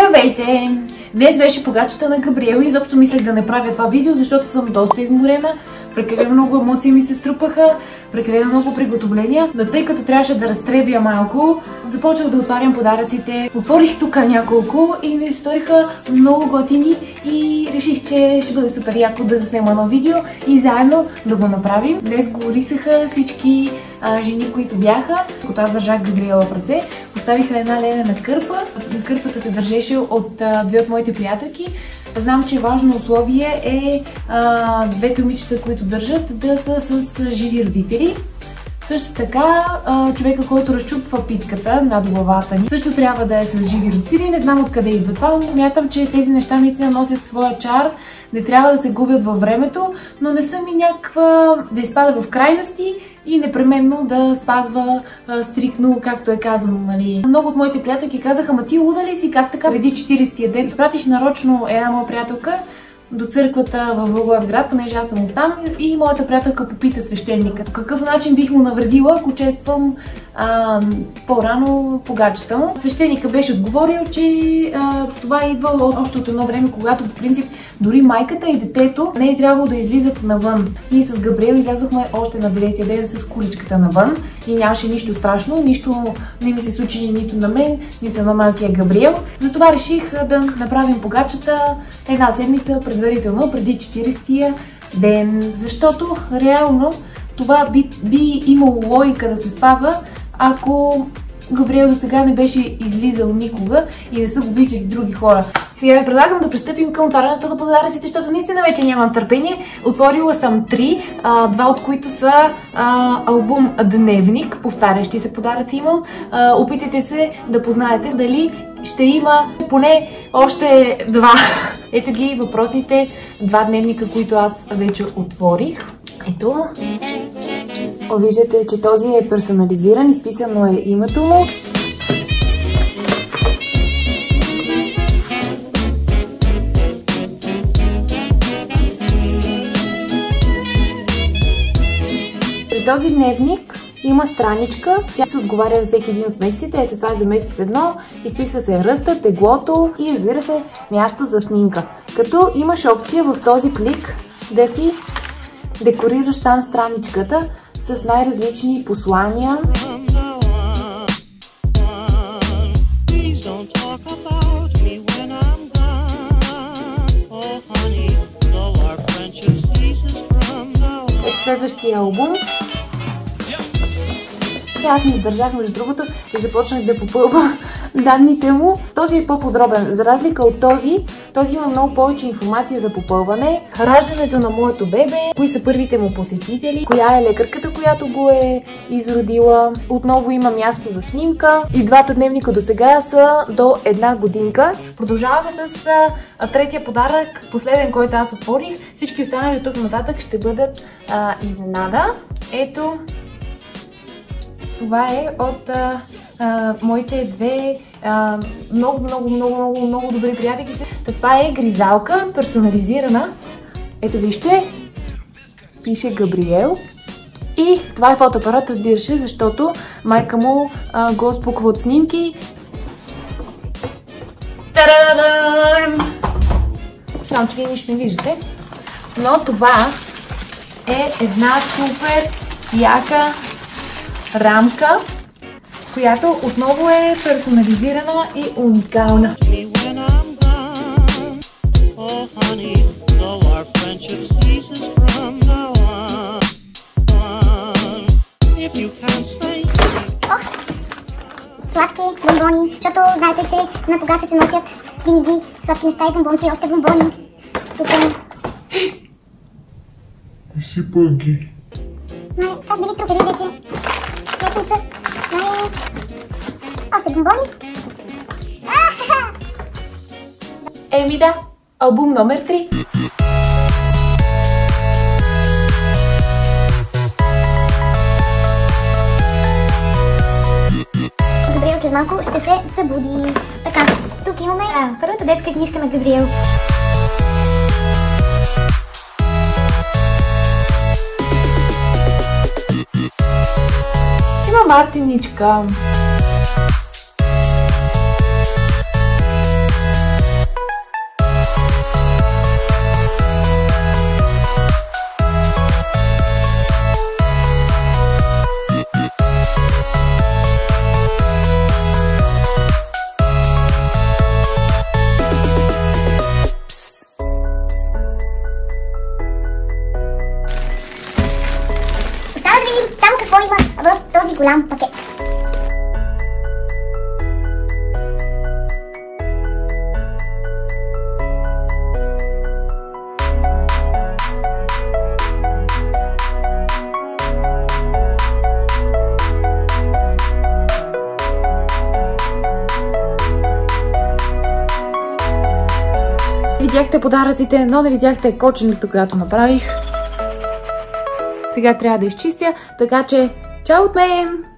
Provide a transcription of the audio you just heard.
Здравейте! Днес беше погачата на Габриел и изобщо мислех да не правя това видео, защото съм доста изморена. Прекалено много емоции ми се струпаха, прекалено много приготовления, но тъй като трябваше да разтребя малко, започнах да отварям подаръците. Отворих тук няколко и ми се сториха много готини и реших, че ще бъде супер яко да заснема едно видео и заедно да го направим. Днес го рисаха всички жени, които бяха, когато аз държах Габриела в ръце. Поставиха една ленена кърпа. Кърпата се държеше от две от моите приятелки. Знам, че важно условие е двете момичета, които държат, да са с живи родители. Също така, човека, който разчупва питката над главата ни, също трябва да е с живи родители. Не знам откъде идва това, но смятам, че тези неща наистина носят своя чар. Не трябва да се губят във времето, но не съм и някаква да изпада в крайности и непременно да спазва стриктно, както е казано, нали. Много от моите приятелки казаха: ма ти луда ли си, как така преди 40-тия ден изпратиш нарочно една моя приятелка до църквата в Благоевград, понеже аз съм оттам, и моята приятелка попита свещеника по какъв начин бих му навредила, ако чествам по-рано погачата му. Свещеника беше отговорил, че това идва още от едно време, когато по принцип дори майката и детето не е трябвало да излизат навън. Ние с Габриел излязохме още на 9-тия ден с количката навън и нямаше нищо страшно, нищо не ми се случи нито на мен, нито на малкия Габриел. Затова реших да направим погачата една седмица предварително, преди 40-тия ден, защото реално това би имало логика да се спазва, ако Габриел до сега не беше излизал никога и не са го виждали други хора. Сега ви предлагам да пристъпим към отварянето на подаръците, защото наистина вече нямам търпение. Отворила съм 3, два от които са албум Дневник, повтарящи се подаръци имам. Опитайте се да познаете дали ще има поне още 2. Ето ги въпросните 2 дневника, които аз вече отворих. Ето. Виждате, че този е персонализиран, изписано е името му. При този дневник има страничка, тя се отговаря за всеки един от месеците. Ето това е за месец 1, изписва се ръста, теглото и разбира се място за снимка. Като имаш опция в този плик да си декорираш сам страничката с най-различни послания. Ето следващия албум. Аз не издържах, между другото, и започнах да попълвам данните му. Този е по-подробен. За разлика от този има много повече информация за попълване. Раждането на моето бебе, кои са първите му посетители, коя е лекарката, която го е изродила. Отново има място за снимка. И двата дневника до сега са до 1 годинка. Продължаваме с третия подарък, последен, който аз отворих. Всички останали от тук нататък ще бъдат изненада. Ето, това е от моите две много добри приятелки. Това е гризалка, персонализирана. Ето вижте, пише Габриел. И това е фотоапарат, разбира се, защото майка му го спуква от снимки. Тарадам! Само че вие нищо не виждате. Но това е една супер яка рамка, която отново е персонализирана и уникална. Сладки бомбони, защото знаете, че на погача се носят винаги сладки неща и бомбонки, още бомбони. Тук е... Сипа ги. Това са били труфели вече. Вече са. Още бомбони. Еми да, албум номер 3. Габриел след малко ще се събуди. Така, тук имаме първата детска книжка на Габриел. Има Мартиничка. голям пакет. Видяхте подаръците, но не видяхте коченето, която направих. Сега трябва да изчистя, така че чао от мен!